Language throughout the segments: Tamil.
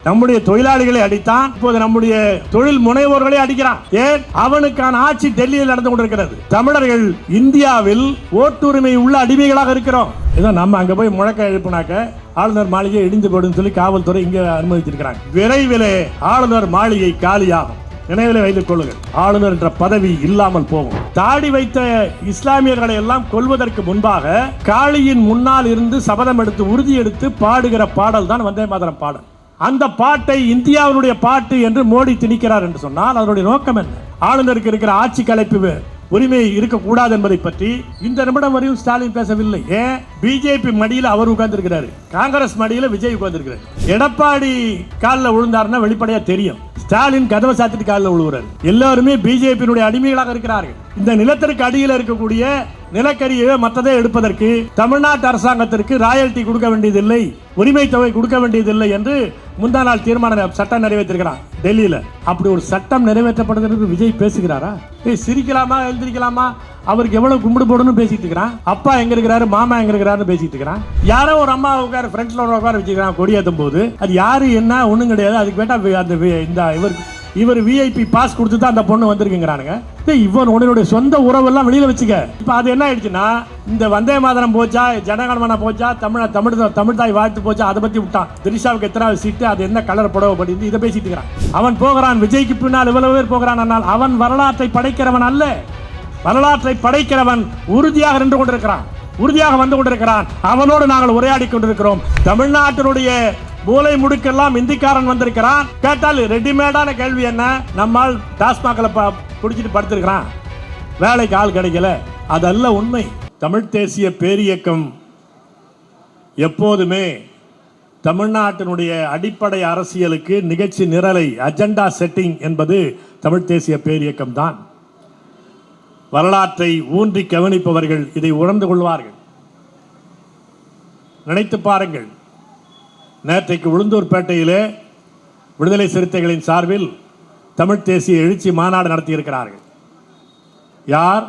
நம்முடைய தொழிலாளிகளை அடித்தான். இப்போது நம்முடைய தொழில் முனைவோர்களை அடிக்கிறான். ஏன்? அவனுக்கான ஆட்சி டெல்லியில் நடந்து கொண்டிருக்கிறது. தமிழர்கள் இந்தியாவில் ஓட்டுரிமை உள்ள அடிமைகளாக இருக்கிறோம். இதை நம்ம அங்க போய் முழக்க எழுப்பினாக்க ஆளுநர் மாளிகை இடிந்து போடும் சொல்லி காவல்துறை இங்க அனுமதிச்சிருக்கிறாங்க. விரைவிலே ஆளுநர் மாளிகை காலியாகும். நினைவில் வைத்துக் கொள்ளுங்கள். ஆளுநர் என்ற பதவி இல்லாமல் போகும். தாடி வைத்த இஸ்லாமியர்களை எல்லாம் கொல்வதற்கு முன்பாக காளியின் முன்னால் இருந்து சபதம் எடுத்து உறுதி எடுத்து பாடுகிற பாடல் தான் வந்தே மாதரம் பாடல். அந்த பாட்டை இந்தியாவுடைய பாட்டு என்று மோடி திணிக்கிறார் என்று சொன்னால் அதனுடைய நோக்கம் என்ன? ஆளுநருக்கு இருக்கிற ஆட்சி கலைப்பு உரிமை இருக்கக்கூடாது என்பதை பற்றி இந்த நிமிடம் வரையும் ஸ்டாலின் பேசவில்லை. ஏன்? பிஜேபி மடியில் அவர் உட்கார்ந்திருக்கிறாரு, காங்கிரஸ் மடியில் விஜய் உட்கார்ந்திருக்கிறார். எடப்பாடி காலில் விழுந்தாருன்னா வெளிப்படையா தெரியும். ஸ்டாலின் கதவை சாத்திட்டு காலில் விழுகிறார். எல்லாருமே பிஜேபியினுடைய அடிமைகளாக இருக்கிறார்கள். இந்த நிலத்திற்கு அடியில் இருக்கக்கூடிய நிலக்கரியை மற்றதை எடுப்பதற்கு தமிழ்நாட்டு அரசாங்கத்திற்கு ராயல்டி கொடுக்க வேண்டியதில்லை, உரிமை தொகை கொடுக்க வேண்டியதில்லை என்று முந்தா நாள் தீர்மானம் சட்டம் நிறைவேற்றிருக்கிறான் டெல்லியில. அப்படி ஒரு சட்டம் நிறைவேற்றப்படுகிறது விஜய் பேசுகிறாரா? சிரிக்கலாமா எழுந்திரிக்கலாமா? அவருக்கு எவ்வளவு கும்பிடு போடணும் பேசிட்டு இருக்கிறான். அப்பா எங்க இருக்கிறாரு, மாமா எங்க இருக்கிறாரு பேசிட்டு இருக்கிறான். யாரோ ஒரு அம்மா உட்கார ஃப்ரெண்ட்ஸ்ல உட்கார வச்சுக்கிறான் கொடியேற்றும் போது. அது யாரு என்ன ஒண்ணும் கிடையாது. அதுக்கு கேட்டா அந்த இந்த இவர் விஐபி பாஸ் கொடுத்து தான் அந்த பொண்ணு வந்திருக்குங்கிறானுங்க. இவன் உன்னுடைய சொந்த உறவெல்லாம் வெளியில வச்சுக்க. இப்ப அது என்ன ஆயிடுச்சுன்னா, இந்த வந்தே மாதரம் போச்சா, ஜனகணமன போச்சா, தமிழ் தாய் வாழ்த்து போச்சா, அதை பத்தி விட்டான். திரிஷாவுக்கு எத்தனாவது சீட்டு, அது என்ன கலர் புடவை படிந்து இதை பேசிட்டு இருக்கிறான். அவன் போகிறான் விஜய்க்கு பின்னால் இவ்வளவு பேர் போகிறான். ஆனால் அவன் வரலாற்றை படைக்கிறவன் அல்ல. வரலாற்றை படைக்கிறவன் உறுதியாக நின்று கொண்டிருக்கிறான், உறுதியாக வந்து கொண்டிருக்கிறான். அவனோடு நாங்கள் உரையாடி கொண்டிருக்கிறோம். தமிழ்நாட்டினுடைய மூலை முடுக்கெல்லாம் இந்திக்காரன் வந்திருக்கிறான். கேட்டால் ரெடிமேடான கேள்வி என்ன? நம்மால் டாஸ்மாக்ல குடிச்சிட்டு படுத்திருக்கிறான், வேலைக்கு ஆள் கிடைக்கல. அதல்ல உண்மை. தமிழ் தேசிய பேரியக்கம் எப்போதுமே தமிழ்நாட்டினுடைய அடிப்படை அரசியலுக்கு நிகழ்ச்சி நிரலை, அஜெண்டா செட்டிங் என்பது தமிழ் தேசிய பேரியக்கம் தான். வரலாற்றை ஊன்றி கவனிப்பவர்கள் இதை உணர்ந்து கொள்வார்கள். நினைத்து பாருங்கள். நேற்றைக்கு உளுந்தூர்பேட்டையிலே விடுதலை சிறுத்தைகளின் சார்பில் தமிழ் தேசிய எழுச்சி மாநாடு நடத்தியிருக்கிறார்கள். யார்?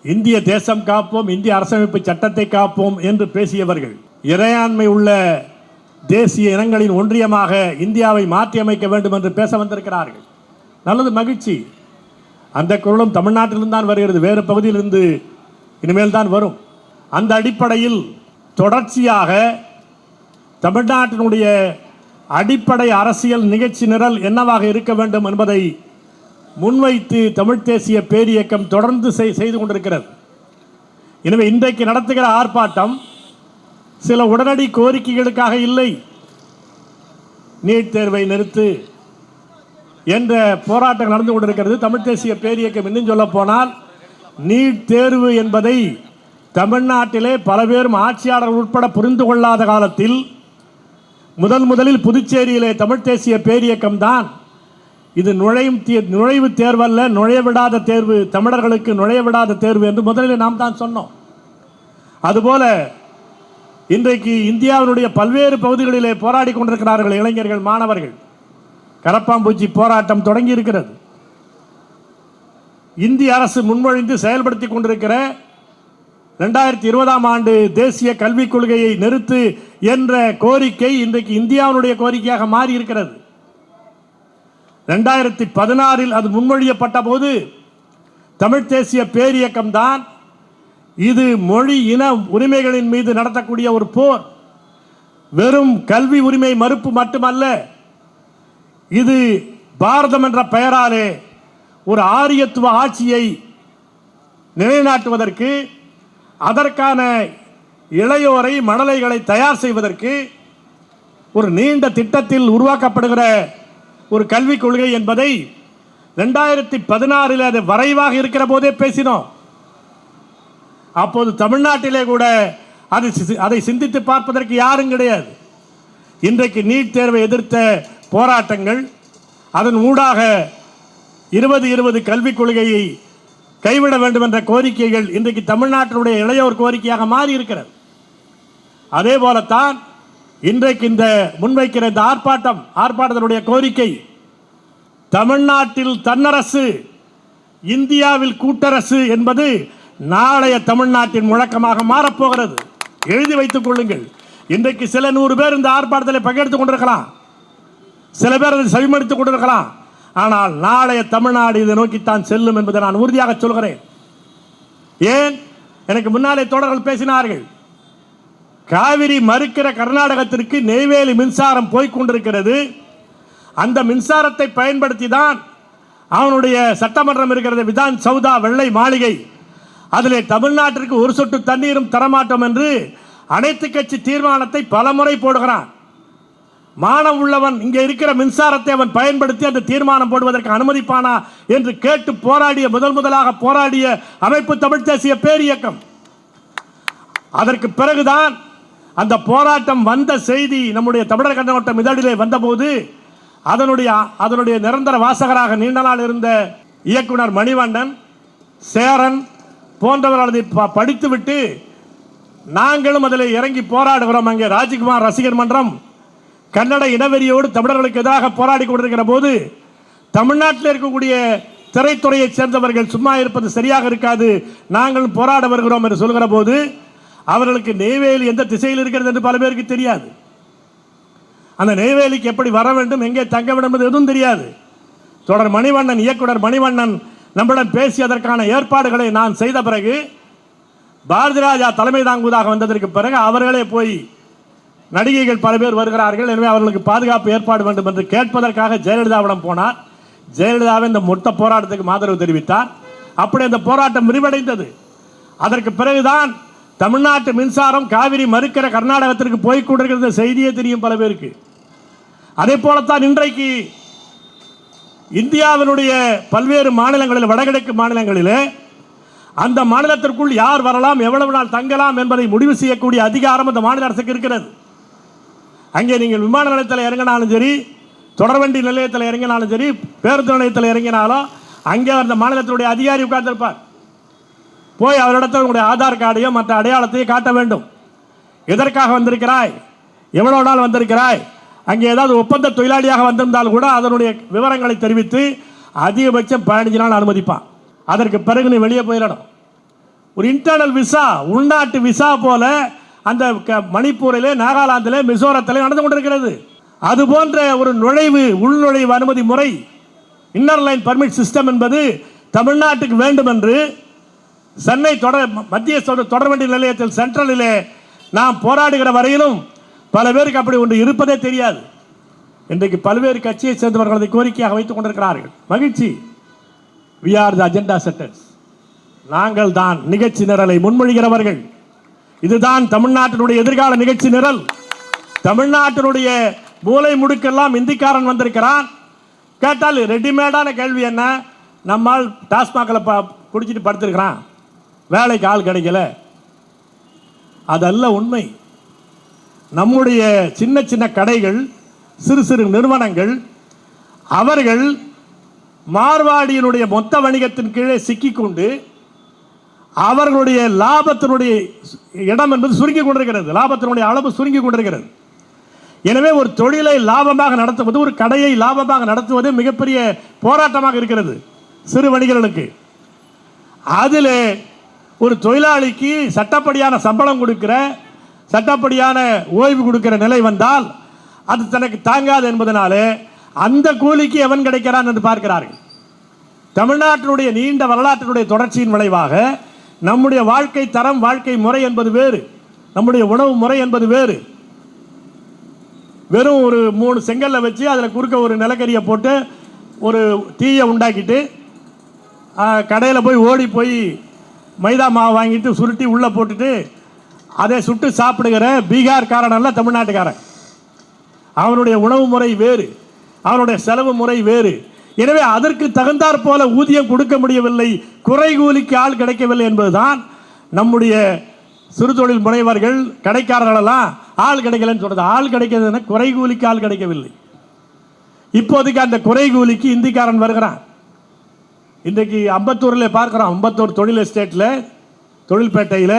இந்திய தேசம் காப்போம், இந்திய அரசமைப்பு சட்டத்தை காப்போம் என்று பேசியவர்கள். இறையாண்மை உள்ள தேசிய இனங்களின் ஒன்றியமாக இந்தியாவை மாற்றி அமைக்க வேண்டும் என்று பேச வந்திருக்கிறார்கள். நல்லது, மகிழ்ச்சி. அந்த குரலும் தமிழ்நாட்டிலிருந்து தான் வருகிறது, வேறு பகுதியிலிருந்து இனிமேல் தான் வரும். அந்த அடிப்படையில் தொடர்ச்சியாக தமிழ்நாட்டினுடைய அடிப்படை அரசியல் நிகழ்ச்சி நிரல் என்னவாக இருக்க வேண்டும் என்பதை முன்வைத்து தமிழ் தேசிய பேரியக்கம் தொடர்ந்து செய்து கொண்டிருக்கிறது. எனவே இன்றைக்கு நடத்துகிற ஆர்ப்பாட்டம் சில உடனடி கோரிக்கைகளுக்காக இல்லை. நீட் தேர்வை நிறுத்து என்ற போராட்டம் நடந்து கொண்டிருக்கிறது. தமிழ் தேசிய பேரியக்கம் இன்னும் சொல்ல போனால் நீட் தேர்வு என்பதை தமிழ்நாட்டிலே பல பேரும் ஆட்சியாளர்கள் உட்பட புரிந்து கொள்ளாத காலத்தில் முதலில் புதுச்சேரியிலே தமிழ் தேசிய பேரியக்கம் தான் இது நுழைவு தேர்வல்ல, நுழையவிடாத தேர்வு, தமிழர்களுக்கு நுழையவிடாத தேர்வு என்று முதலில் நாம் தான் சொன்னோம். அதுபோல இன்றைக்கு இந்தியாவினுடைய பல்வேறு பகுதிகளிலே போராடி கொண்டிருக்கிறார்கள் இளைஞர்கள், மாணவர்கள். கரப்பாம்பூச்சி போராட்டம் தொடங்கி இருக்கிறது. இந்திய அரசு முன்மொழிந்து செயல்படுத்தி கொண்டிருக்கிற 2020ஆம் ஆண்டு தேசிய கல்விக் கொள்கையை நிறுத்து என்ற கோரிக்கை இன்றைக்கு இந்தியாவுடைய கோரிக்கையாக மாறி இருக்கிறது. 2016இல் அது முன்மொழியப்பட்ட போது தமிழ் தேசிய பேரியக்கம் தான் இது மொழி இன உரிமைகளின் மீது நடத்தக்கூடிய ஒரு போர், வெறும் கல்வி உரிமை மறுப்பு மட்டுமல்ல, இது பாரதம் என்ற பெயராலே ஒரு ஆரியத்துவ ஆட்சியை நிலைநாட்டுவதற்கு, அதற்கான இளையோரை மடலைகளை தயார் செய்வதற்கு ஒரு நீண்ட திட்டத்தில் உருவாக்கப்படுகிற ஒரு கல்விக் கொள்கை என்பதை 2016இல் அது வரைவாக இருக்கிற போதே பேசினோம். அப்போது தமிழ்நாட்டிலே கூட அதை சிந்தித்து பார்ப்பதற்கு யாரும் கிடையாது. இன்றைக்கு நீட் தேர்வை எதிர்த்த போராட்டங்கள், அதன் ஊடாக 2020 கல்விக் கொள்கையை கைவிட வேண்டும் என்ற கோரிக்கைகள் இன்றைக்கு தமிழ்நாட்டினுடைய இளையோர் கோரிக்கையாக மாறி இருக்கிறது. அதே போலத்தான் இன்றைக்கு இந்த முன்வைக்கிற இந்த ஆர்ப்பாட்டத்தினுடைய கோரிக்கை, தமிழ்நாட்டில் தன்னரசு, இந்தியாவில் கூட்டரசு என்பது நாளைய தமிழ்நாட்டின் முழக்கமாக மாறப்போகிறது. எழுதி வைத்துக் கொள்ளுங்கள். இன்றைக்கு சில 100 பேர் இந்த ஆர்ப்பாட்டத்தில் பங்கெடுத்துக் கொண்டிருக்கலாம், சில பேர் அதை செவிமடுத்துக் கொண்டிருக்கலாம். ஆனால் நாளைய தமிழ்நாடு இதை நோக்கித்தான் செல்லும் என்பதை நான் உறுதியாக சொல்கிறேன். ஏன், எனக்கு முன்னாலே தோழர்கள் பேசினார்கள், காவிரி மறுக்கிற கர்நாடகத்திற்கு நெய்வேலி மின்சாரம் போய்கொண்டிருக்கிறது. அந்த மின்சாரத்தை பயன்படுத்தி தான் அவனுடைய சட்டமன்றம் இருக்கிறது, விதான் சௌதா, வெள்ளை மாளிகை. அதிலே தமிழ்நாட்டிற்கு ஒரு சொட்டு தண்ணீரும் தரமாட்டோம் என்று அனைத்து கட்சி தீர்மானத்தை பலமுறை போடுகிறான். மானம் உள்ளவன் இங்கே இருக்கிற மின்சாரத்தை அவன் பயன்படுத்தி அந்த தீர்மானம் போடுவதற்கு அனுமதிப்பானா என்று கேட்டு போராடிய முதலாக போராடிய அமைப்பு தமிழ் தேசிய பேரியக்கம். அதற்கு பிறகுதான் அந்த போராட்டம் வந்த செய்தி நம்முடைய தமிழர் கண்ணோட்டம் இதழிலே வந்தபோது அதனுடைய நிரந்தர வாசகராக நீண்ட நாள் இருந்த இயக்குனர் மணிவண்ணன், சேரன் போன்றவர்கள் அதை படித்துவிட்டு நாங்களும் அதில் இறங்கி போராடுகிறோம். அங்கே ராஜ்குமார் ரசிகர் மன்றம் கன்னட இனவெறியோடு தமிழர்களுக்கு எதிராக போராடி கொண்டிருக்கிற போது தமிழ்நாட்டில் இருக்கக்கூடிய திரைத்துறையை சேர்ந்தவர்கள் சும்மா இருப்பது சரியாக இருக்காது, நாங்களும் போராட வருகிறோம் என்று சொல்கிற போது அவர்களுக்கு நெய்வேலி எந்த திசையில் இருக்கிறது என்று பல பேருக்கு தெரியாது. அந்த நெய்வேலிக்கு எப்படி வர வேண்டும், எங்கே தங்க வேண்டும் என்பது எதுவும் தெரியாது. தொடர் மணிவண்ணன், இயக்குனர் மணிவண்ணன் நம்மிடம் பேசி அதற்கான ஏற்பாடுகளை நான் செய்த பிறகு, பாரதி ராஜா தலைமை தாங்குவதாக வந்ததற்கு பிறகு அவர்களே போய் நடிகைகள் பல பேர் வருகிறார்கள், எனவே அவர்களுக்கு பாதுகாப்பு ஏற்பாடு வேண்டும் என்று கேட்பதற்காக ஜெயலலிதாவிடம் போனார். ஜெயலலிதாவை இந்த மொத்த போராட்டத்துக்கு ஆதரவு தெரிவித்தார். அப்படி அந்த போராட்டம் விரிவடைந்தது. அதற்கு பிறகுதான் தமிழ்நாட்டு மின்சாரம் காவிரி மறுக்கிற கர்நாடகத்திற்கு போய்கொண்டிருக்கிற செய்தியே தெரியும் பல பேருக்கு. அதே போலத்தான் இன்றைக்கு இந்தியாவினுடைய பல்வேறு மாநிலங்களில், வடகிழக்கு மாநிலங்களிலே அந்த மாநிலத்திற்குள் யார் வரலாம், எவ்வளவு நாள் தங்கலாம் என்பதை முடிவு செய்யக்கூடிய அதிகாரம் அந்த மாநில அரசுக்கு இருக்கிறது. அங்கே நீங்கள் விமான நிலையத்தில் இறங்கினாலும் சரி, தொடர்வண்டி நிலையத்தில் இறங்கினாலும் சரி, பேருந்து நிலையத்தில் இறங்கினாலும் அங்கே அந்த மாநிலத்தினுடைய அதிகாரி உட்கார்ந்திருப்பார். போய் அவரிடத்தில் உங்களுடைய ஆதார் கார்டையும் மற்ற அடையாளத்தையும் காட்ட வேண்டும். எதற்காக வந்திருக்கிறாய், எவ்வளவு நாள் வந்திருக்கிறாய், அங்கே ஏதாவது ஒப்பந்த தொழிலாளியாக வந்திருந்தால் கூட அதனுடைய விவரங்களை தெரிவித்து அதிகபட்சம் 15 நாள் அனுமதிப்பான். அதற்கு பிறகு நீ வெளியே போயிடணும். ஒரு இன்டர்னல் விசா, உள்நாட்டு விசா போல அந்த மணிப்பூரிலே, நாகாலாந்திலே, மிசோரத்திலே நடந்து கொண்டிருக்கிறது. அது போன்ற ஒரு உள்நுழைவு அனுமதி முறை, இன்னர் லைன் பர்மிட் சிஸ்டம் என்பது தமிழ்நாட்டுக்கு வேண்டும் என்று சென்னை மத்திய தொடர்வண்டி நிலையத்தில் சென்ட்ரலிலே நாம் போராடுகிற வரையிலும் பல பேருக்கு அப்படி ஒன்று இருப்பதே தெரியாது. இன்றைக்கு பல்வேறு கட்சியை சேர்ந்தவர்கள் கோரிக்கையாக வைத்துக் கொண்டிருக்கிறார்கள். மகிழ்ச்சி. we are the agenda setters. நாங்கள் தான் நிகழ்ச்சி நிரலை முன்மொழிகிறவர்கள். இதுதான் தமிழ்நாட்டினுடைய எதிர்கால நிகழ்ச்சி நிரல். தமிழ்நாட்டினுடைய மூலை முடுக்கெல்லாம் இந்திக்காரன் வந்திருக்கிறான். கேட்டால் ரெடிமேடான கேள்வி என்ன, நம்மால் டாஸ்மாகில் குடிச்சிட்டு படுத்திருக்கிறான், வேலைக்கு ஆள் கிடைக்கல. அதல்ல உண்மை. நம்முடைய சின்ன சின்ன கடைகள், சிறு சிறு நிறுவனங்கள், அவர்கள் மார்வாடியினுடைய மொத்த வணிகத்தின் கீழே சிக்கிக்கொண்டு அவர்களுடைய லாபத்தினுடைய இடம் என்பது சுருங்கி கொண்டிருக்கிறது, லாபத்தினுடைய அளவு சுருங்கி கொண்டிருக்கிறது. எனவே ஒரு தொழிலை லாபமாக நடத்துவது, ஒரு கடையை லாபமாக நடத்துவது மிகப்பெரிய போராட்டமாக இருக்கிறது சிறு வணிகர்களுக்கு. அதில் ஒரு தொழிலாளிக்கு சட்டப்படியான சம்பளம் கொடுக்கிற, சட்டப்படியான ஓய்வு கொடுக்கிற நிலை வந்தால் அது தனக்கு தாங்காது என்பதனாலே அந்த கூலிக்கு எவன் கிடைக்கிறான் என்று பார்க்கிறார்கள். தமிழ்நாட்டினுடைய நீண்ட வரலாற்றினுடைய தொடர்ச்சியின் விளைவாக நம்முடைய வாழ்க்கை தரம், வாழ்க்கை முறை என்பது வேறு, நம்முடைய உணவு முறை என்பது வேறு. வெறும் ஒரு 3 செங்கல்ல வச்சு அதில் குறுக்க ஒரு நிலக்கரியை போட்டு ஒரு தீயை உண்டாக்கிட்டு கடையில் போய் ஓடி போய் மைதா மாவு வாங்கிட்டு சுருட்டி உள்ளே போட்டுட்டு அதை சுட்டு சாப்பிடுகிற பீகார்காரன் அல்ல தமிழ்நாட்டுக்காரன். அவனுடைய உணவு முறை வேறு, அவனுடைய செலவு முறை வேறு. எனவே அதற்கு தகுந்தாற் போல ஊதியம் கொடுக்க முடியவில்லை, குறை கூலிக்கு ஆள் கிடைக்கவில்லை என்பதுதான் நம்முடைய சிறு தொழில் முனைவர்கள், கடைக்காரர்களெல்லாம் ஆள் கிடைக்கலன்னு சொல்றது. ஆள் கிடைக்கிறதுன்னா குறை கூலிக்கு ஆள் கிடைக்கவில்லை. இப்போதைக்கு அந்த குறை கூலிக்கு இந்திக்காரன் வருகிறான். இன்றைக்கு அம்பத்தூரில் பார்க்குறோம், அம்பத்தூர் தொழில் எஸ்டேட்டில், தொழில்பேட்டையில்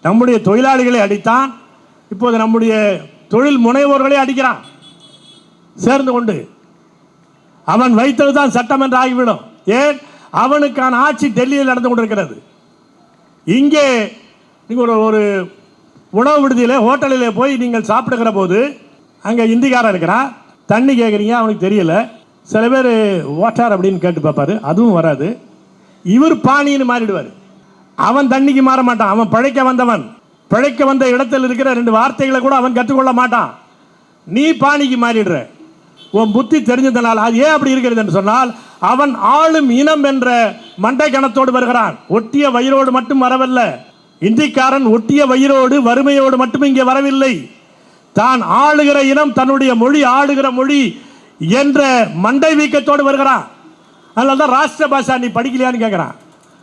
நம்முடைய தொழிலாளிகளை அடித்தான். இப்போது நம்முடைய தொழில் முனைவோர்களை அடிக்கிறான் சேர்ந்து கொண்டு. அவன் வைத்தது தான் சட்டம் என்று ஆகிவிடும். ஏன், அவனுக்கான ஆட்சி டெல்லியில் நடந்து கொண்டிருக்கிறது. இங்கே நீங்கள் ஒரு உணவு விடுதியில் ஹோட்டலில் போய் நீங்கள் சாப்பிடுகிற போது அங்கே இந்திக்காரன் இருக்கிறான், தண்ணி கேட்குறீங்க, அவனுக்கு தெரியல. சில பேர் வாட்டர் அப்படின்னு கேட்டு பார்ப்பாரு, அதுவும் வராது. இவர் பாணின்னு மாறிடுவார். அவன் தண்ணிக்கு மாற மாட்டான். அவன் பிழைக்க வந்தவன். பிழைக்க வந்த இடத்தில் இருக்கிற 2 வார்த்தைகளை கூட அவன் கற்றுக்கொள்ள மாட்டான். நீ பாணிக்கு மாறிடுற. உன் புத்தி தெரிஞ்சதுனால். அது ஏன் அப்படி இருக்கிறது என்று சொன்னால், அவன் ஆளும் இனம் என்ற மண்டை கணத்தோடு வருகிறான். ஒட்டிய வயிறோடு மட்டும் வரவில்லை. இந்திக்காரன் ஒட்டிய வயிறோடு வறுமையோடு மட்டும் இங்கே வரவில்லை. தான் ஆளுகிற இனம், தன்னுடைய மொழி, ஆளுகிற மொழி என்ற மண்டை வீக்கத்தோடு வருகிறான். அதனால்தான் ராஷ்டிர பாஷா நீ படிக்கலையான்னு கேட்கிறான்.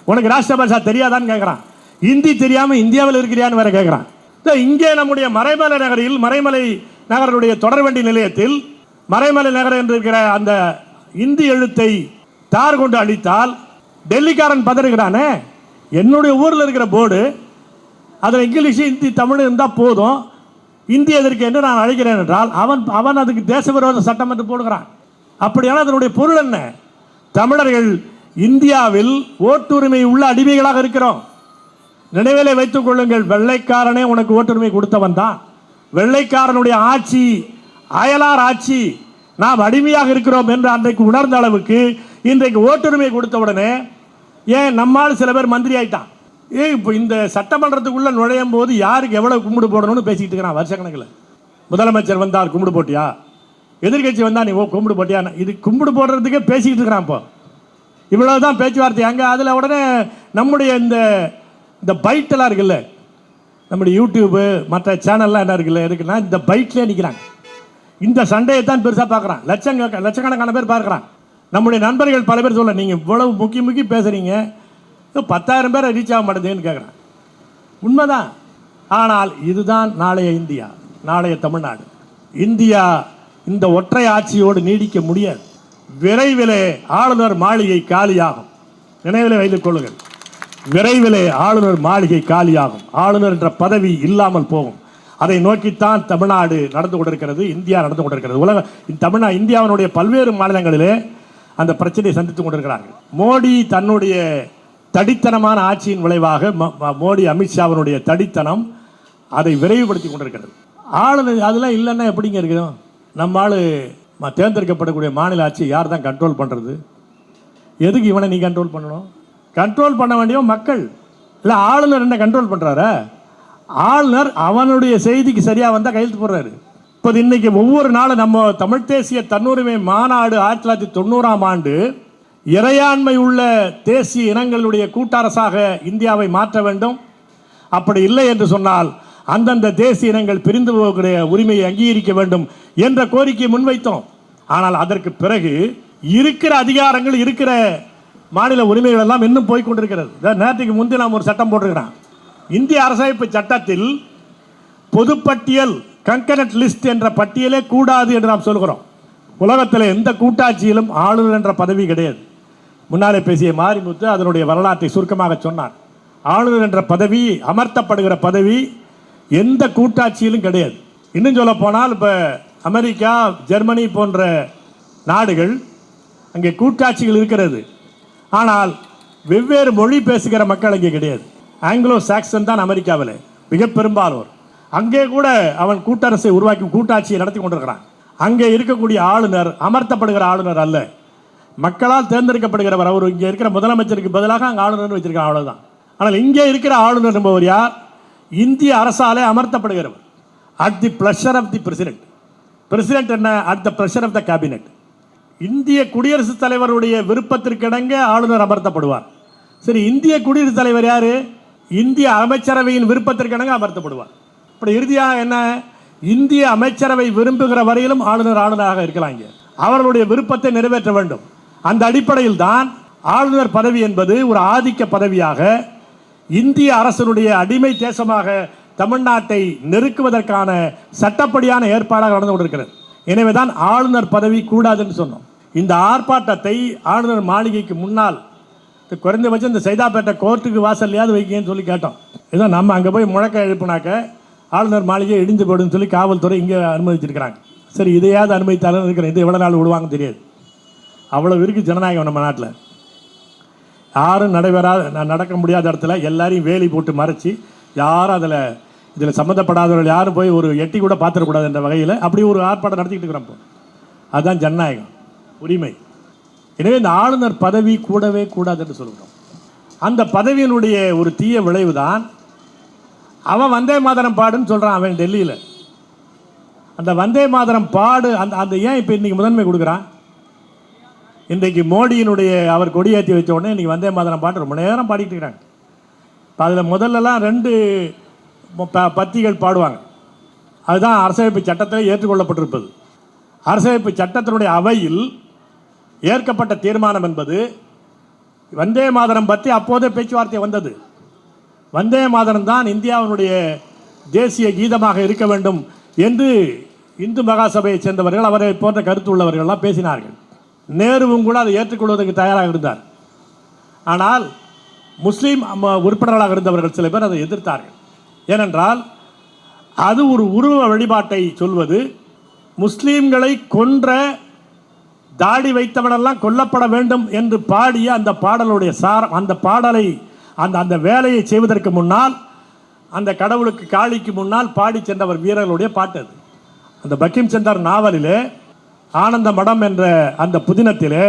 உனக்கு ராஷ்டிர பாஷா தெரியாதான்னு கேட்கிறான். இந்தி தெரியாம இந்தியாவில் இருக்கிறியான்னு வேற கேட்கிறான். இங்கே நம்முடைய மறைமலை நகரில், மறைமலை நகருடைய தொடர்வண்டி நிலையத்தில் மறைமலை நகர் என்று இருக்கிற அந்த இந்தி எழுத்தை தார் கொண்டு அடித்தால் டெல்லிக்காரன் பதறுகிறானே. என்னுடைய ஊரில் இருக்கிற போர்டு அதில் இங்கிலீஷ், இந்தி, தமிழ் இருந்தால் போதும், இந்தி எதற்கு என்று நான் அழைக்கிறேன் என்றால் அவன் அதுக்கு தேசவிரோத சட்டம் என்று போடுகிறான். அப்படியான அதனுடைய பொருள் என்ன? தமிழர்கள் இந்தியாவில் ஓட்டுரிமை உள்ள அடிமைகளாக இருக்கிறோம். நினைவிலே வைத்துக் கொள்ளுங்கள், வெள்ளைக்காரனே உனக்கு ஓட்டுரிமை கொடுத்தவன் தான். வெள்ளைக்காரனுடைய ஆட்சி அயலார் ஆட்சி, நாம் அடிமையாக இருக்கிறோம் என்று அன்றைக்கு உணர்ந்த அளவுக்கு இன்றைக்கு ஓட்டுரிமை கொடுத்தவுடனே ஏன் நம்மால் சில பேர் மந்திரி ஆயிட்டான். இப்போ இந்த சட்டமன்றத்துக்குள்ள நுழையும் போது யாருக்கு எவ்வளவு கும்பிடு போடணும்னு பேசிக்கிட்டு இருக்கிறான் வருஷக்கணக்கில். முதலமைச்சர் வந்தால் கும்பிடு போட்டியா, எதிர்கட்சி வந்தா நீ கும்பிடு போட்டியா, இது கும்பிடு போடுறதுக்கே பேசிக்கிட்டு இருக்கிறான். இப்போ இவ்வளவுதான் பேச்சுவார்த்தை அங்கே. அதில் உடனே நம்முடைய இந்த பைட்டெல்லாம் இருக்குல்ல, நம்முடைய யூடியூப்பு மற்ற சேனல்லாம் என்ன இருக்குல்ல, இருக்குன்னா இந்த பைட்லேயே நிற்கிறாங்க. இந்த சண்டையை தான் பெருசாக பார்க்குறான். லட்சக்கணக்கான பேர் பார்க்குறான். நம்முடைய நண்பர்கள் பல பேர் சொல்ல, நீங்கள் இவ்வளவு முக்கி பேசுகிறீங்க, 10,000 பேரை ரீச் ஆக மாட்டேங்குதுன்னு கேட்குறான். உண்மைதான். ஆனால் இதுதான் நாளைய இந்தியா, நாளைய தமிழ்நாடு. இந்தியா இந்த ஒற்றை ஆட்சியோடு நீடிக்க முடியாது. விரைவிலே ஆளுநர் மாளிகை காலியாகும். நினைவிலே வைத்துக் கொள்ளுங்கள், விரைவிலே ஆளுநர் மாளிகை காலியாகும். ஆளுநர் என்ற பதவி இல்லாமல் போகும். அதை நோக்கித்தான் தமிழ்நாடு நடந்து கொண்டிருக்கிறது, இந்தியா நடந்து கொண்டிருக்கிறது. இந்தியாவினுடைய பல்வேறு மாநிலங்களிலே அந்த பிரச்சனையை சந்தித்துக் கொண்டிருக்கிறார்கள். மோடி தன்னுடைய தடித்தனமான ஆட்சியின் விளைவாக, மோடி அமித்ஷாவினுடைய தடித்தனம் அதை விரைவுபடுத்தி கொண்டிருக்கிறது. ஆளுநர் அதெல்லாம் இல்லைன்னா எப்படிங்க இருக்கணும்? நம்ம ஆளு தேர்ந்தெடுக்கப்படக்கூடிய மாநில ஆட்சி யார் தான் கண்ட்ரோல் பண்ணுறது? எதுக்கு இவனை நீ கண்ட்ரோல் பண்ணணும்? கண்ட்ரோல் பண்ண வேண்டிய மக்கள் இல்லை. ஆளுநர் என்ன கண்ட்ரோல் பண்ணுறாரு? ஆளுநர் அவனுடைய செய்திக்கு சரியாக வந்தால் கையெழுத்து போடுறாரு. இப்போ இன்னைக்கு ஒவ்வொரு நாளும் நம்ம தமிழ் தேசிய தன்னுரிமை மாநாடு 1990ஆம் ஆண்டு இறையாண்மை உள்ள தேசிய இனங்களுடைய கூட்டரசாக இந்தியாவை மாற்ற வேண்டும். அப்படி இல்லை என்று சொன்னால் அந்தந்த தேசிய இனங்கள் பிரிந்து போகக்கூடிய உரிமையை அங்கீகரிக்க வேண்டும் என்ற கோரிக்கையை முன்வைத்தோம். ஆனால் அதற்கு பிறகு இருக்கிற அதிகாரங்கள், இருக்கிற மாநில உரிமைகள் எல்லாம் இன்னும் போய்கொண்டிருக்கிறது. நேற்றுக்கு முந்தைய நாம் ஒரு சட்டம் போட்டிருக்கிறோம். இந்திய அரசமைப்பு சட்டத்தில் பொதுப்பட்டியல், கன்கரண்ட் லிஸ்ட் என்ற பட்டியலே கூடாது என்று நாம் சொல்கிறோம். உலகத்தில் எந்த கூட்டாட்சியிலும் ஆளுநர் என்ற பதவி கிடையாது. முன்னாலே பேசிய மாரிமுத்து அதனுடைய வரலாற்றை சுருக்கமாக சொன்னார். ஆளுநர் என்ற பதவி, அமர்த்தப்படுகிற பதவி எந்த கூட்டாட்சியிலும் கிடையாது. இன்னும் சொல்ல போனால் இப்போ அமெரிக்கா, ஜெர்மனி போன்ற நாடுகள் அங்கே கூட்டாட்சிகள் இருக்கிறது. ஆனால் வெவ்வேறு மொழி பேசுகிற மக்கள் அங்கே கிடையாது. ஆங்கிலோ சாக்சன் தான் அமெரிக்காவில் மிக பெரும்பாலோர். அங்கே கூட அவன் கூட்டரசை உருவாக்கி கூட்டாட்சியை நடத்தி கொண்டிருக்கிறான். அங்கே இருக்கக்கூடிய ஆளுநர் அமர்த்தப்படுகிற ஆளுநர் அல்ல, மக்களால் தேர்ந்தெடுக்கப்படுகிறவர். அவர் இங்கே இருக்கிற முதலமைச்சருக்கு பதிலாக அங்கே ஆளுநர் வச்சிருக்காங்க, அவ்வளோதான். ஆனால் இங்கே இருக்கிற ஆளுநர் என்பவர் யார்? இந்திய அரசாலே அமர்த்தப்படுகிறவர். At the pleasure of the president. President என்ன? At the pressure of the cabinet. இந்திய குடியரசுத் தலைவருடைய விருப்பத்திற்கிணங்க ஆளுநர் அமர்த்தப்படுவார். சரி, இந்திய குடியரசுத் தலைவர் யாரு? இந்திய அமைச்சரவையின் விருப்பத்திற்கிணங்க அமர்த்தப்படுவார். இப்படி இறுதியாக என்ன? இந்திய அமைச்சரவை விரும்புகிற வரையிலும் ஆளுநராக இருக்கலாம். இங்கே அவர்களுடைய விருப்பத்தை நிறைவேற்ற வேண்டும். அந்த அடிப்படையில் தான் ஆளுநர் பதவி என்பது ஒரு ஆதிக்க பதவியாக, இந்திய அரசனுடைய அடிமை தேசமாக தமிழ்நாட்டை நெருக்குவதற்கான சட்டப்படியான ஏற்பாடாக நடந்து கொண்டிருக்கிறது. எனவேதான் ஆளுநர் பதவி கூடாதுன்னு சொன்னோம். இந்த ஆர்ப்பாட்டத்தை ஆளுநர் மாளிகைக்கு முன்னால் குறைந்தபட்சம் இந்த சைதாப்பேட்டை கோர்ட்டுக்கு வாசல்லையாவது வைக்கன்னு சொல்லி கேட்டோம். ஏதோ நம்ம அங்கே போய் முழக்க எழுப்பினாக்க ஆளுநர் மாளிகை இடிந்து போடுன்னு சொல்லி காவல்துறை இங்கே அனுமதிச்சிருக்கிறாங்க. சரி, இதையாவது அனுமதித்தாலும் இருக்கிறேன். இது எவ்வளோ நாள் விடுவாங்க தெரியாது. அவ்வளோ இருக்குது ஜனநாயகம் நம்ம நாட்டில். யாரும் நடக்க முடியாத இடத்துல எல்லாரையும் வேலி போட்டு மறைச்சி யாரும் அதில் இதில் சம்மந்தப்படாதவர்கள் யாரும் போய் ஒரு எட்டி கூட பார்த்துடக்கூடாது என்ற வகையில் அப்படி ஒரு ஆர்ப்பாட்டம் நடத்திக்கிட்டு இருக்கிறோம். அதுதான் ஜனநாயகம், உரிமை. எனவே இந்த ஆளுநர் பதவி கூடவே கூடாது என்று சொல்கிறோம். அந்த பதவியினுடைய ஒரு தீய விளைவு தான் அவன் வந்தே மாதரம் பாடுன்னு சொல்கிறான். அவன் டெல்லியில் அந்த வந்தே மாதரம் பாடு அந்த ஏன் இப்போ இன்றைக்கி முதன்மை கொடுக்குறான்? இன்றைக்கு மோடியினுடைய அவர் கொடியேற்றி வச்ச உடனே இன்றைக்கி வந்தே மாதரம் பாட்டு ரொம்ப நேரம் பாடிட்டு இருக்கிறாங்க. அதில் முதல்லலாம் 2 பத்திகள் பாடுவாங்க. அதுதான் அரசமைப்பு சட்டத்தில் ஏற்றுக்கொள்ளப்பட்டிருப்பது. அரசமைப்பு சட்டத்தினுடைய அவையில் ஏற்கப்பட்ட தீர்மானம் என்பது வந்தே மாதரம் பற்றி அப்போதே பேச்சுவார்த்தை வந்தது. வந்தே மாதரம் தான் இந்தியாவினுடைய தேசிய கீதமாக இருக்க வேண்டும் என்று இந்து மகாசபையை சேர்ந்தவர்கள், அவரை போன்ற கருத்து உள்ளவர்கள்லாம் பேசினார்கள். நேருவும் கூட அதை ஏற்றுக்கொள்வதற்கு தயாராக இருந்தார். ஆனால் முஸ்லீம் உறுப்பினர்களாக இருந்தவர்கள் சில பேர் அதை எதிர்த்தார்கள். ஏனென்றால் அது ஒரு உருவ வழிபாட்டை சொல்வது. முஸ்லீம்களை கொன்ற தாடி வைத்தவனெல்லாம் கொல்லப்பட வேண்டும் என்று பாடிய அந்த பாடலுடைய சாரம், அந்த பாடலை அந்த வேலையை செய்வதற்கு முன்னால் அந்த கடவுளுக்கு காளிக்கு முன்னால் பாடி சென்றவர் வீரர்களுடைய பாட்டு அது. அந்த பக்கிம் சந்தர் நாவலிலே ஆனந்த மடம் என்ற அந்த புதினத்திலே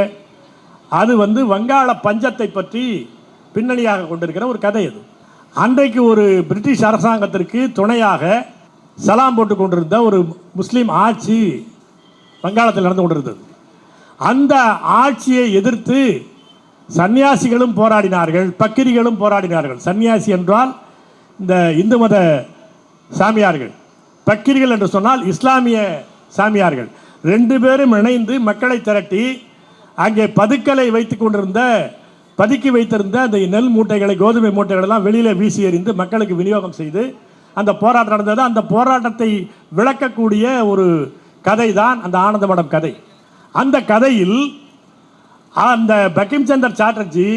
அது வங்காள பஞ்சத்தை பற்றி பின்னணியாக கொண்டிருக்கிற ஒரு கதை. அது அன்றைக்கு ஒரு பிரிட்டிஷ் அரசாங்கத்திற்கு துணையாக சலாம் போட்டு கொண்டிருந்த ஒரு முஸ்லீம் ஆட்சி வங்காளத்தில் நடந்து கொண்டிருந்தது. அந்த ஆட்சியை எதிர்த்து சன்னியாசிகளும் போராடினார்கள், பக்கிரிகளும் போராடினார்கள். சன்னியாசி என்றால் இந்த இந்து மத சாமியார்கள், பக்கிரிகள் என்று சொன்னால் இஸ்லாமிய சாமியார்கள். 2 பேரும் இணைந்து மக்களை திரட்டி அங்கே பதுக்கலை பதுக்கி வைத்திருந்த அந்த நெல் மூட்டைகளை, கோதுமை மூட்டைகள் எல்லாம் வெளியிலே வீசி எறிந்து மக்களுக்கு விநியோகம் செய்து அந்த போராட்டம் நடந்தது. அந்த போராட்டத்தை விளக்கக்கூடிய ஒரு கதை தான் அந்த ஆனந்த மடம் கதை. அந்த கதையில் அந்த பங்கிம் சந்தர் சாட்டர்ஜி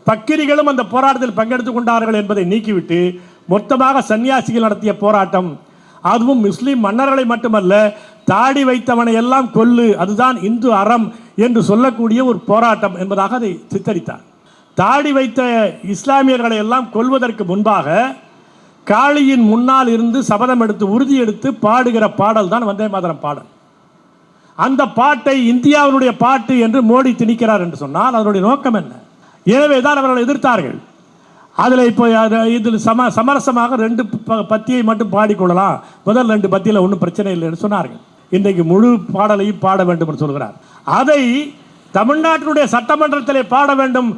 பக்கிரிகளும் அந்த போராட்டத்தில் பங்கெடுத்துக் கொண்டார்கள் என்பதை நீக்கிவிட்டு மொத்தமாக சன்னியாசிகள் நடத்திய போராட்டம், அதுவும் முஸ்லீம் மன்னர்களை மட்டுமல்ல, தாடி வைத்தவனை எல்லாம் கொல்லு, அதுதான் இந்து அறம் என்று சொல்லக்கூடிய ஒரு போராட்டம் என்பதாக அதை சித்தரித்தார். தாடி வைத்த இஸ்லாமியர்களை எல்லாம் கொல்வதற்கு முன்பாக காளியின் முன்னால் இருந்து சபதம் எடுத்து உறுதி எடுத்து பாடுகிற பாடல் தான் வந்தே மாதரம் பாடல். அந்த பாட்டை இந்தியாவினுடைய பாட்டு என்று மோடி திணிக்கிறார் என்று சொன்னால் அதனுடைய நோக்கம் என்ன? எனவே தான் அவர்கள் எதிர்த்தார்கள். அதில் இப்போ இதில் சமரசமாக 2 பத்தியை மட்டும் பாடிக்கொள்ளலாம், முதல் 2 பத்தியில் ஒன்றும் பிரச்சனை இல்லை என்று சொன்னார்கள். இன்றைக்கு முழு பாடலையும் பாட வேண்டும் என்று சொல்கிறார். அதை தமிழ்நாட்டினுடைய சட்டமன்றத்திலே பாட வேண்டும்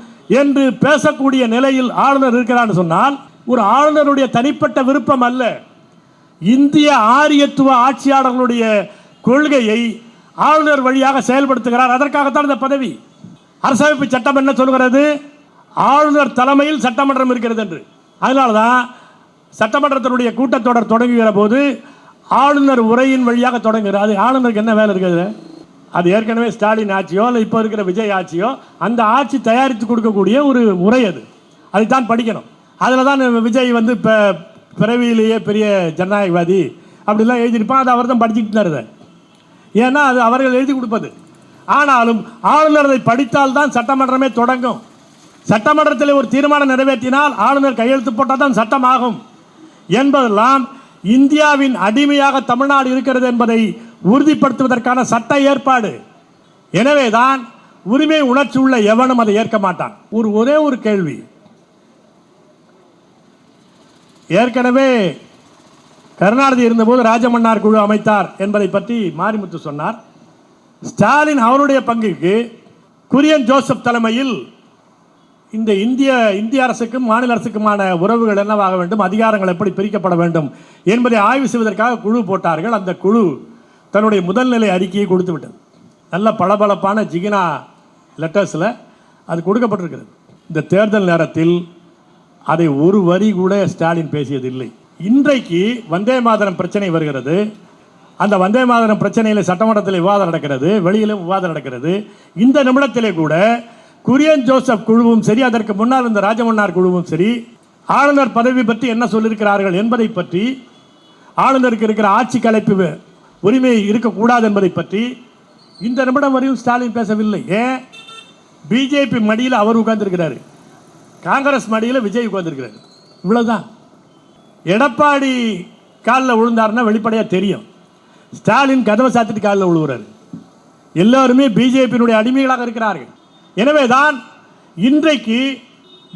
என்று பேசக்கூடிய நிலையில் ஆளுநர் இருக்கிறான்னு சொன்னால் ஒரு ஆளுநருடைய தனிப்பட்ட விருப்பம் அல்ல, இந்திய ஆரியத்துவ ஆட்சியாளர்களுடைய கொள்கையை ஆளுநர் வழியாக செயல்படுத்துகிறார். அதற்காகத்தான் இந்த பதவி. அரசமைப்பு சட்டம் என்ன சொல்கிறது? ஆளுநர் தலைமையில் சட்டமன்றம் இருக்கிறது என்று. அதனால தான் சட்டமன்றத்தினுடைய கூட்டத்தொடர் தொடங்குகிற போது ஆளுநர் உரையின் வழியாக தொடங்குகிறது. அது ஆளுநருக்கு என்ன வேலை இருக்குது? அது ஏற்கனவே ஸ்டாலின் ஆட்சியோ இல்லை இப்போ இருக்கிற விஜய் ஆட்சியோ அந்த ஆட்சி தயாரித்து கொடுக்கக்கூடிய ஒரு உரை. அதைத்தான் படிக்கணும். அதில் தான் விஜய் இப்போ பிறவியிலேயே பெரிய ஜனநாயகவாதி அப்படிலாம் எழுதியிருப்பான். அது அவர் தான் படிச்சுட்டு இருந்தார். ஏன்னா அது அவர்கள் எழுதி கொடுப்பது. ஆனாலும் ஆளுநர் அதை படித்தால்தான் சட்டமன்றமே தொடங்கும். சட்டமன்றத்தில் ஒரு தீர்மானம் நிறைவேற்றினால் ஆளுநர் கையெழுத்து போட்டால் தான் சட்டமாகும் என்பதெல்லாம் இந்தியாவின் அடிமையாக தமிழ்நாடு இருக்கிறது என்பதை உறுதிப்படுத்துவதற்கான சட்ட ஏற்பாடு. எனவேதான் உரிமை உணர்ச்சி உள்ள எவனும் அதை ஏற்க மாட்டான். ஒரே ஒரு கேள்வி. ஏற்கனவே கருணாநிதி இருந்தபோது ராஜமன்னார் குழு அமைத்தார் என்பதை பற்றி மாரிமுத்து சொன்னார். ஸ்டாலின் அவருடைய பங்குக்கு குரியன் ஜோசப் தலைமையில் இந்த இந்திய அரசுக்கும் மாநில அரசுக்குமான உறவுகள் என்னவாக வேண்டும், அதிகாரங்கள் எப்படி பிரிக்கப்பட வேண்டும் என்பதை ஆய்வு செய்வதற்காக குழு போட்டார்கள். அந்த குழு தன்னுடைய முதல்நிலை அறிக்கையை கொடுத்து விட்டது. நல்ல பளபளப்பான ஜிகினா லெட்டர்ஸில் அது கொடுக்கப்பட்டிருக்கிறது. இந்த தேர்தல் நேரத்தில் அதை ஒரு வரி கூட ஸ்டாலின் பேசியதில்லை. இன்றைக்கு வந்தே மாதரம் பிரச்சனை வருகிறது. அந்த வந்தே மாதரம் பிரச்சனையில் சட்டமன்றத்தில் விவாதம் நடக்கிறது, வெளியிலும் விவாதம் நடக்கிறது. இந்த நிமிடத்திலே கூட குரியன் ஜோசப் குழுவும் சரி, அதற்கு முன்னால் இந்த ராஜமன்னார் குழுவும் சரி, ஆளுநர் பதவி பற்றி என்ன சொல்லியிருக்கிறார்கள் என்பதை பற்றி, ஆளுநருக்கு இருக்கிற ஆட்சி கலைப்பு உரிமை இருக்கக்கூடாது என்பதை பற்றி இந்த நிமிடம் வரையும் ஸ்டாலின் பேசவில்லை. ஏன்? பிஜேபி மடியில் அவர் உட்கார்ந்துருக்கிறாரு, காங்கிரஸ் மடியில் விஜய் உட்கார்ந்துருக்கிறாரு. இவ்வளவுதான். எடப்பாடி காலில் விழுந்தாருன்னா வெளிப்படையாக தெரியும். ஸ்டாலின் கதவை சாத்திட்டு காலில் விழுவுறாரு. எல்லாருமே பிஜேபியினுடைய அடிமைகளாக இருக்கிறார்கள். எனவேதான் இன்றைக்கு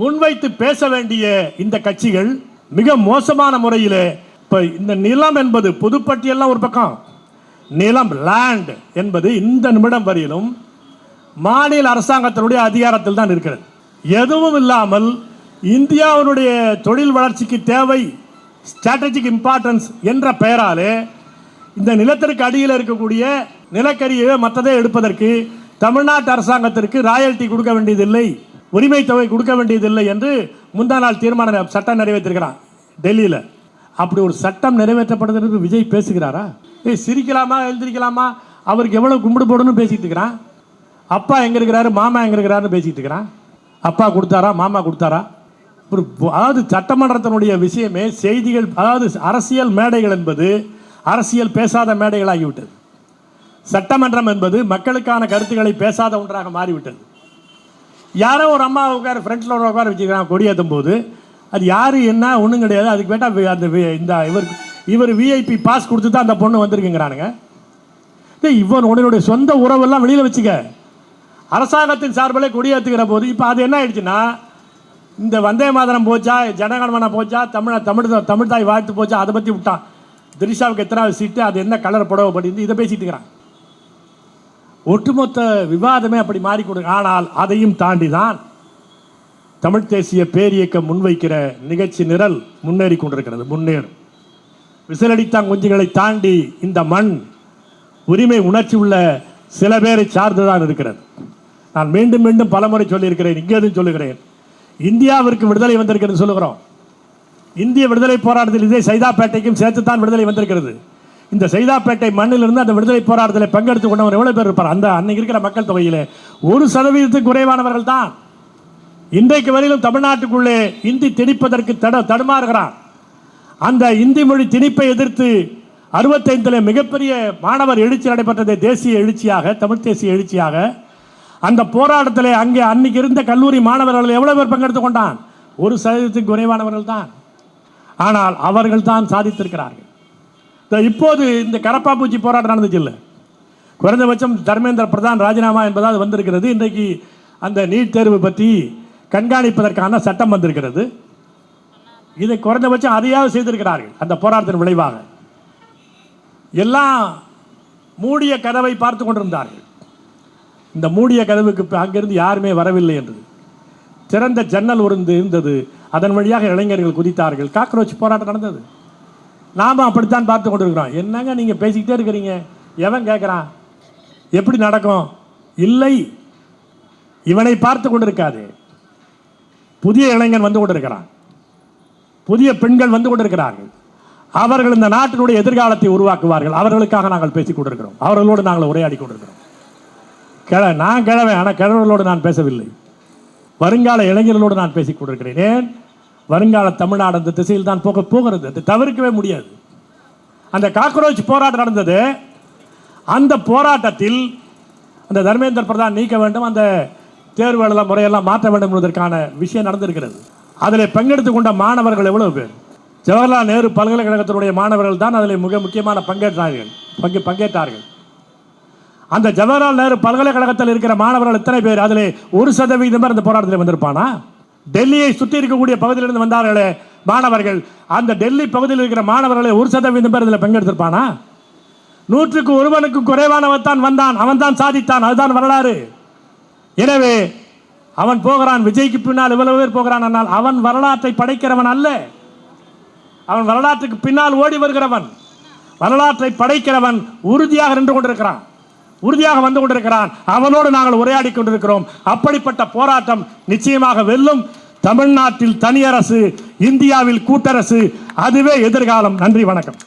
முன்வைத்து பேச வேண்டிய இந்த கட்சிகள் மிக மோசமான முறையில் இப்போ இந்த நிலம் என்பது பொதுப்பட்டியெல்லாம் ஒரு பக்கம், நிலம் லேண்ட் என்பது இந்த நிமிடம் வரையிலும் மாநில அரசாங்கத்தினுடைய அதிகாரத்தில் தான் இருக்கிறது. எதுவும் இல்லாமல் இந்தியாவினுடைய தொழில் வளர்ச்சிக்கு தேவை ஸ்ட்ராட்டஜிக் இம்பார்ட்டன்ஸ் என்ற பெயராலே இந்த நிலத்திற்கு அடியில் இருக்கக்கூடிய நிலக்கரியை மற்றதை எடுப்பதற்கு தமிழ்நாட்டு அரசாங்கத்திற்கு ராயல்டி கொடுக்க வேண்டியதில்லை, உரிமை தொகை கொடுக்க வேண்டியதில்லை என்று முந்தா நாள் தீர்மானம் சட்டம் நிறைவேற்றிருக்கிறான் டெல்லியில். அப்படி ஒரு சட்டம் நிறைவேற்றப்படுகிறது விஜய் பேசுகிறாரா? சிரிக்கலாமா எழுந்திரிக்கலாமா? அவருக்கு எவ்வளவு கும்பிடு போடணும்னு பேசிட்டு இருக்கிறான். அப்பா எங்க இருக்கிறாரு, மாமா எங்க இருக்கிறாருன்னு பேசிட்டு இருக்கிறான். அப்பா கொடுத்தாரா, மாமா கொடுத்தாரா? அதாவது சட்டமன்றத்தினுடைய விஷயமே செய்திகள், அதாவது அரசியல் மேடைகள் என்பது அரசியல் பேசாத மேடைகளாகிவிட்டது. சட்டமன்றம் என்பது மக்களுக்கான கருத்துக்களை பேசாத ஒன்றாக மாறிவிட்டது. யாரோ ஒரு அம்மா உட்கார ஃப்ரண்ட்ல ஒரு உட்கார வச்சுக்கிறான் கொடியேற்றும் போது, அது யாரு என்ன ஒன்றும் கிடையாது. அதுக்கு கேட்டால் அந்த இந்த இவர் விஐபி பாஸ் கொடுத்து தான் அந்த பொண்ணு வந்திருக்குங்கிறானுங்க. இவன் உன்னுடைய சொந்த உறவெல்லாம் வெளியில் வச்சுக்க. அரசாங்கத்தின் சார்பில் கொடியேற்றுகிற போது இப்போ அது என்ன ஆயிடுச்சுன்னா, இந்த வந்தே மாதரம் போச்சா, ஜனகணமன போச்சா, தமிழ் தாய் வாழ்த்து போச்சா, அதை பற்றி விட்டான். திரிஷாவுக்கு எத்தனாவது சீட்டு, அது என்ன கலர் புடவை படிந்து இதை பேசிட்டு இருக்கிறான். ஒட்டுமொத்த விவாதமே அப்படி மாறிக்கொடு. ஆனால் அதையும் தாண்டி தான் தமிழ் தேசிய பேரியக்கம் முன்வைக்கிற நிகழ்ச்சி நிரல் முன்னேறி கொண்டிருக்கிறது. முன்னேறும். விசிலடித்தாங்குஞ்சிகளை தாண்டி இந்த மண் உரிமை உணர்ச்சி உள்ள சில பேரை சார்ந்துதான் இருக்கிறது. நான் மீண்டும் மீண்டும் பலமுறை சொல்லியிருக்கிறேன், இங்கேயும் சொல்லுகிறேன். இந்தியாவிற்கு விடுதலை வந்திருக்கிறது சொல்லுகிறோம். இந்திய விடுதலை போராட்டத்தில் இதே சைதாப்பேட்டைக்கும் சேர்த்துத்தான் விடுதலை வந்திருக்கிறது. இந்த சைதாப்பேட்டை மண்ணிலிருந்து அந்த விடுதலை போராட்டத்தில் பங்கெடுத்துக் கொண்டவர் எவ்வளவு பேர் இருப்பார்? அந்த அன்னைக்கு இருக்கிற மக்கள் தொகையில் 1% குறைவானவர்கள் தான். இன்றைக்கு வரையிலும் தமிழ்நாட்டுக்குள்ளே இந்தி திணிப்பதற்கு தடுமாறுகிறான். அந்த இந்தி மொழி திணிப்பை எதிர்த்து 65 மிகப்பெரிய மாணவர் எழுச்சி நடைபெற்றது. தேசிய எழுச்சியாக, தமிழ் தேசிய எழுச்சியாக. அந்த போராட்டத்தில் அங்கே அன்னைக்கு இருந்த கல்லூரி மாணவர்கள் எவ்வளவு பேர் பங்கெடுத்துக் கொண்டான்? 1% குறைவானவர்கள் தான். ஆனால் அவர்கள் தான் சாதித்திருக்கிறார்கள். இப்போது இந்த கரப்பாம்பூச்சி போராட்டம் நடந்துச்சு இல்லை, குறைந்தபட்சம் தர்மேந்திர பிரதான் ராஜினாமா என்பதாவது வந்திருக்கிறது. இன்றைக்கு அந்த நீட் தேர்வு பற்றி கண்காணிப்பதற்கான சட்டம் வந்திருக்கிறது. இதை குறைந்தபட்சம் அதையாவது செய்திருக்கிறார்கள். அந்த போராட்டத்தின் விளைவாக எல்லாம் மூடிய கதவை பார்த்து கொண்டிருந்தார்கள். இந்த மூடிய கதவுக்கு அங்கிருந்து யாருமே வரவில்லை என்று திறந்த ஜன்னல் ஒரு இருந்தது. அதன் வழியாக இளைஞர்கள் குதித்தார்கள். காக்ரோச் போராட்டம் நடந்தது. நாம அப்படித்தான் பார்த்து கொண்டிருக்கிறோம். என்னங்க நீங்கள் பேசிக்கிட்டே இருக்கிறீங்க, எவன் கேட்குறான்? எப்படி நடக்கும்? இல்லை, இவனை பார்த்து கொண்டிருக்காது. புதிய இளைஞன் வந்து கொண்டிருக்கிறான், புதிய பெண்கள் வந்து கொண்டிருக்கிறார்கள். அவர்கள் இந்த நாட்டினுடைய எதிர்காலத்தை உருவாக்குவார்கள். அவர்களுக்காக நாங்கள் பேசிக் கொண்டிருக்கிறோம். அவர்களோடு நாங்கள் உரையாடி கொண்டிருக்கிறோம். நான் கிழவன், ஆனால் கிழவர்களோடு நான் பேசவில்லை. வருங்கால இளைஞர்களோடு நான் பேசிக் கொண்டிருக்கிறேன். ஏன்? வருங்கால தமிழ்நாடு அந்த திசையில் தான் போகிறது. அது தவிர்க்கவே முடியாது. அந்த காக்ரோச் போராட்டம் நடந்தது. அந்த போராட்டத்தில் அந்த தர்மேந்திர பிரதான் நீக்க வேண்டும், அந்த தேர்வுகளெல்லாம் முறையெல்லாம் மாற்ற வேண்டும் என்பதற்கான விஷயம் நடந்திருக்கிறது. அதில் பங்கெடுத்துக் கொண்ட மாணவர்கள் எவ்வளவு பேர்? ஜவஹர்லால் நேரு பல்கலைக்கழகத்தினுடைய மாணவர்கள் தான் அதில் மிக முக்கியமான பங்கேற்றார்கள். அந்த ஜவஹர்லால் நேரு பல்கலைக்கழகத்தில் இருக்கிற மாணவர்கள் எத்தனை பேர்? அதில் 1% அந்த போராட்டத்தில் வந்திருப்பானா? டெல்லியை சுற்றி இருக்கக்கூடிய பகுதியிலிருந்து வந்தார்களே மாணவர்கள், அந்த டெல்லி பகுதியில் இருக்கிற மாணவர்களை 1% பேர் இதில் பங்கெடுத்திருப்பானா? 100க்கு 1 குறைவானவன் தான் வந்தான், அவன் தான் சாதித்தான். அதுதான் வரலாறு. எனவே அவன் போகிறான். விஜய்க்கு பின்னால் இவ்வளவு பேர் போகிறான். ஆனால் அவன் வரலாற்றை படைக்கிறவன் அல்ல. அவன் வரலாற்றுக்கு பின்னால் ஓடி வருகிறவன். வரலாற்றை படைக்கிறவன் உறுதியாக நின்று கொண்டிருக்கிறான், உறுதியாக வந்து கொண்டிருக்கிறான். அவனோடு நாங்கள் உரையாடி கொண்டிருக்கிறோம். அப்படிப்பட்ட போராட்டம் நிச்சயமாக வெல்லும். தமிழ்நாட்டில் தனி அரசு, இந்தியாவில் கூட்டரசு, அதுவே எதிர்காலம். நன்றி, வணக்கம்.